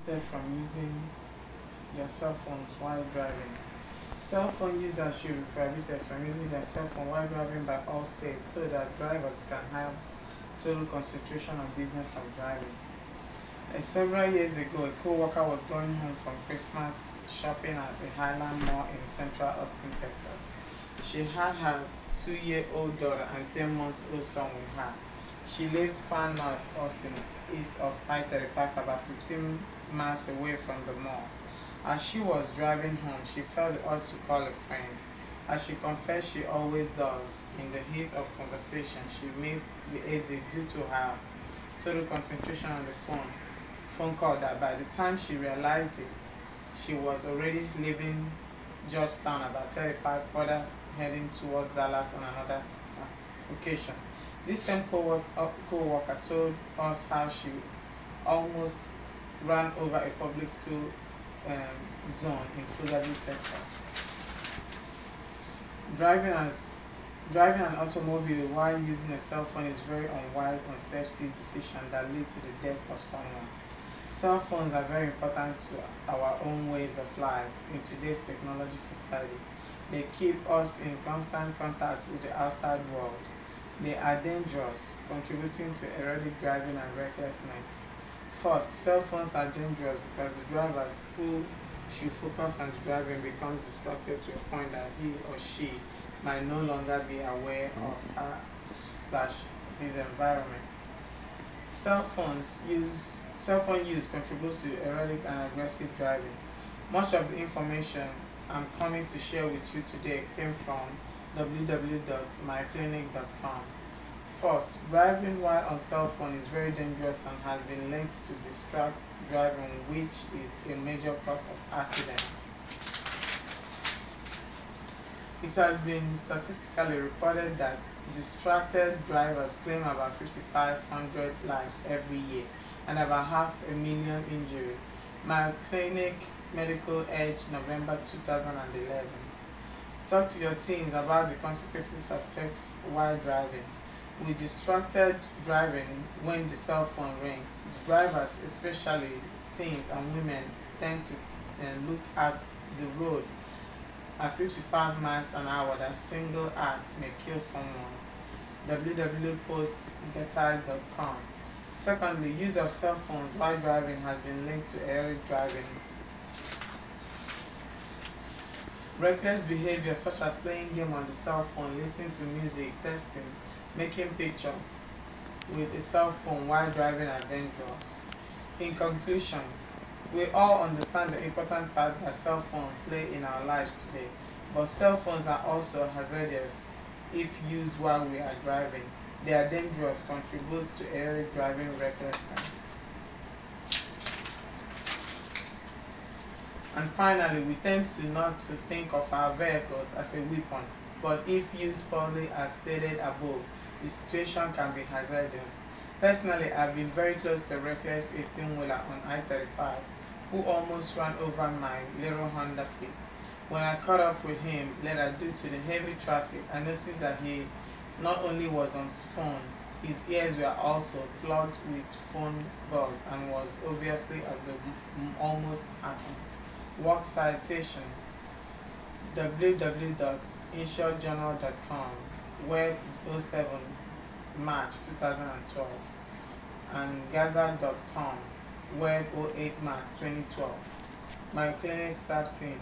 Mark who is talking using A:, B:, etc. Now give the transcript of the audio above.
A: prohibited from using their cell phones while driving. Cell phone users should be prohibited from using their cell phone while driving by all states so that drivers can have total concentration on business of driving. Several years ago, a co-worker was going home from Christmas shopping at the Highland Mall in central Austin, Texas. She had her 2-year-old daughter and 10-month-old son with her. She lived far north Austin, east of I-35, about 15 miles away from the mall. As she was driving home, she felt the urge to call a friend. As she confessed she always does, in the heat of conversation, she missed the exit due to her total concentration on the phone call that by the time she realized it, she was already leaving Georgetown about 35 further heading towards Dallas on another occasion. This same co-worker told us how she almost ran over a public school zone in Pflugerville, Texas. Driving as Driving an automobile while using a cell phone is a very unwise, unsafety decision that leads to the death of someone. Cell phones are very important to our own ways of life in today's technology society. They keep us in constant contact with the outside world. They are dangerous, contributing to erratic driving and recklessness. First, cell phones are dangerous because the drivers who should focus on the driving becomes distracted to a point that he or she might no longer be aware of her/his environment. Cell phone use contributes to erratic and aggressive driving. Much of the information I'm coming to share with you today came from www.myclinic.com. First, driving while on cell phone is very dangerous and has been linked to distract driving, which is a major cause of accidents. It has been statistically reported that distracted drivers claim about 5,500 lives every year and about half a million injuries. Mayo Clinic Medical Edge, November 2011. Talk to your teens about the consequences of text while driving. With distracted driving when the cell phone rings, the drivers, especially teens and women, tend to look at the road at 55 miles an hour. That single act may kill someone. www.postguitars.com. Secondly, use of cell phones while driving has been linked to erratic driving. Reckless behavior such as playing game on the cell phone, listening to music, texting, making pictures with a cell phone while driving are dangerous. In conclusion, we all understand the important part that cell phones play in our lives today, but cell phones are also hazardous if used while we are driving. They are dangerous, contributes to erratic driving, recklessness. And finally, we tend to not to think of our vehicles as a weapon, but if used poorly as stated above, the situation can be hazardous. Personally, I've been very close to a reckless 18-wheeler on I-35 who almost ran over my little Honda Fit. When I caught up with him later due to the heavy traffic, I noticed that he not only was on his phone, his ears were also plugged with phone buds and was obviously at the almost happened. Work citation: www.insuredjournal.com, Web 07 March 2012, and Gaza.com, Web 08 March 2012. My clinic staff team,